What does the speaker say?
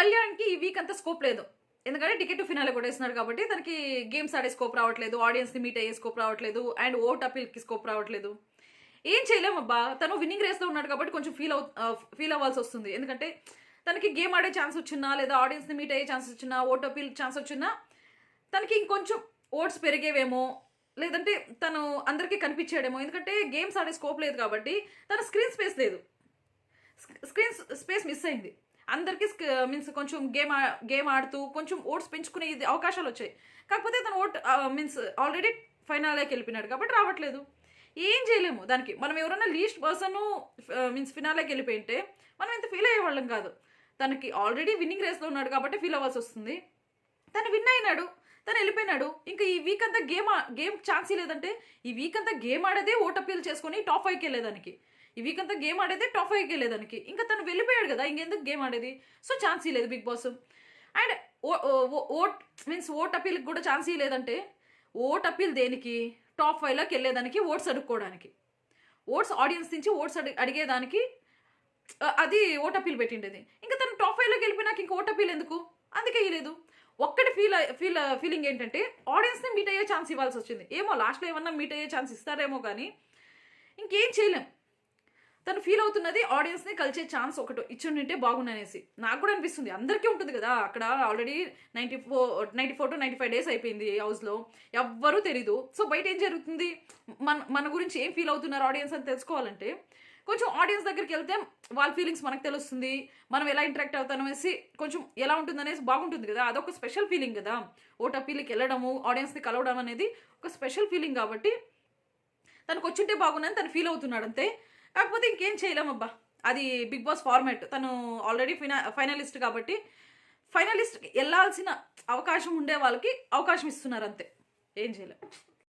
కళ్యాణ్కి ఈ వీక్ అంతా స్కోప్ లేదు, ఎందుకంటే టికెట్ టు ఫినాలే కొట్టేస్తున్నాడు కాబట్టి తనకి గేమ్స్ ఆడే స్కోప్ రావట్లేదు, ఆడియన్స్ని మీట్ అయ్యే స్కోప్ రావట్లేదు, అండ్ ఓట్ అపీల్కి స్కోప్ రావట్లేదు. ఏం చేయలేము అబ్బా, తను విన్నింగ్ రేస్లో ఉన్నాడు కాబట్టి కొంచెం ఫీల్ అవ్వాల్సి వస్తుంది. ఎందుకంటే తనకి గేమ్ ఆడే ఛాన్స్ వచ్చినా, లేదా ఆడియన్స్ని మీట్ అయ్యే ఛాన్స్ వచ్చినా, ఓట్ అపీల్ ఛాన్స్ వచ్చినా తనకి ఇంకొంచెం ఓట్స్ పెరిగేవేమో, లేదంటే తను అందరికీ కనిపించాడేమో. ఎందుకంటే గేమ్స్ ఆడే స్కోప్ లేదు కాబట్టి తన స్క్రీన్ స్పేస్ లేదు, స్క్రీన్ స్పేస్ మిస్ అయింది. అందరికీ మీన్స్ కొంచెం గేమ్ ఆడుతూ కొంచెం ఓట్స్ పెంచుకునే అవకాశాలు వచ్చాయి. కాకపోతే తను ఓట్ మీన్స్ ఆల్రెడీ ఫైనల్లోకి వెళ్ళిపోయినాడు కాబట్టి రావట్లేదు. ఏం చేయలేము దానికి. మనం ఎవరైనా లీస్ట్ పర్సన్ మీన్స్ ఫినాలేకి వెళ్ళిపోయింటే మనం ఇంత ఫీల్ అయ్యేవాళ్ళం కాదు. తనకి ఆల్రెడీ విన్నింగ్ రేస్లో ఉన్నాడు కాబట్టి ఫీల్ అవ్వాల్సి వస్తుంది. తను విన్ అయినాడు, తను వెళ్ళిపోయినాడు. ఇంకా ఈ వీక్ అంతా గేమ్ ఛాన్స్ లేదంటే ఈ వీక్ అంతా గేమ్ ఆడేదే ఓట్ అపీల్ చేసుకుని టాప్ 5కి వెళ్ళేదానికి. ఈ వీక్ అంతా గేమ్ ఆడేదే టాప్ 5కి వెళ్ళేదానికి. ఇంకా తను వెళ్ళిపోయాడు కదా, ఇంకెందుకు గేమ్ ఆడేది? సో ఛాన్స్ లేదు big boss. And vote means vote అపీల్కి కూడా ఛాన్స్ లేదంటే ఓట్ అపీల్ దేనికి? టాప్ 5లోకి వెళ్ళేదానికి, ఓట్స్ అడుక్కోవడానికి, ఓట్స్ ఆడియన్స్ నుంచి ఓట్స్ అడిగేదానికి అది ఓట్ అపీల్ పెట్టిండేది. ఇంకా తను టాప్ 5లోకి వెళ్ళిపోయినాక ఇంకా ఓట్ అపీల్ ఎందుకు? అందుకే ఇవ్వలేదు. ఒక్కటి ఫీలింగ్ ఏంటంటే ఆడియన్స్ని మీట్ అయ్యే ఛాన్స్ ఇవ్వాల్సి వచ్చింది. ఏమో లాస్ట్లో ఏమన్నా మీట్ అయ్యే ఛాన్స్ ఇస్తారేమో, కానీ ఇంకేం చేయలేం. తను ఫీల్ అవుతున్నది ఆడియన్స్ని కలిసే ఛాన్స్ ఒకటి ఇచ్చుంటే బాగుండనేసి. నాకు కూడా అనిపిస్తుంది, అందరికీ ఉంటుంది కదా. అక్కడ ఆల్రెడీ 94 to 95 డేస్ అయిపోయింది హౌస్లో, ఎవ్వరూ తెలీదు. సో బయట ఏం జరుగుతుంది, మన గురించి ఏం ఫీల్ అవుతున్నారు ఆడియన్స్ అని తెలుసుకోవాలంటే కొంచెం ఆడియన్స్ దగ్గరికి వెళ్తే వాళ్ళ ఫీలింగ్స్ మనకు తెలుస్తుంది. మనం ఎలా ఇంటరాక్ట్ అవుతాం అనేసి కొంచెం ఎలా ఉంటుందనేసి బాగుంటుంది కదా. అదొక స్పెషల్ ఫీలింగ్ కదా. ఓట్ అపీల్కి వెళ్ళడము, ఆడియన్స్ని కలవడం అనేది ఒక స్పెషల్ ఫీలింగ్ కాబట్టి తనకు వచ్చింటే బాగుందని తను ఫీల్ అవుతున్నాడు అంతే. కాకపోతే ఇంకేం చేయలేమబ్బా, అది బిగ్ బాస్ ఫార్మాట్. తను ఆల్రెడీ ఫైనలిస్ట్ కాబట్టి ఫైనలిస్ట్కి వెళ్ళాల్సిన అవకాశం ఉండే వాళ్ళకి అవకాశం ఇస్తున్నారు అంతే, ఏం చేయలేం.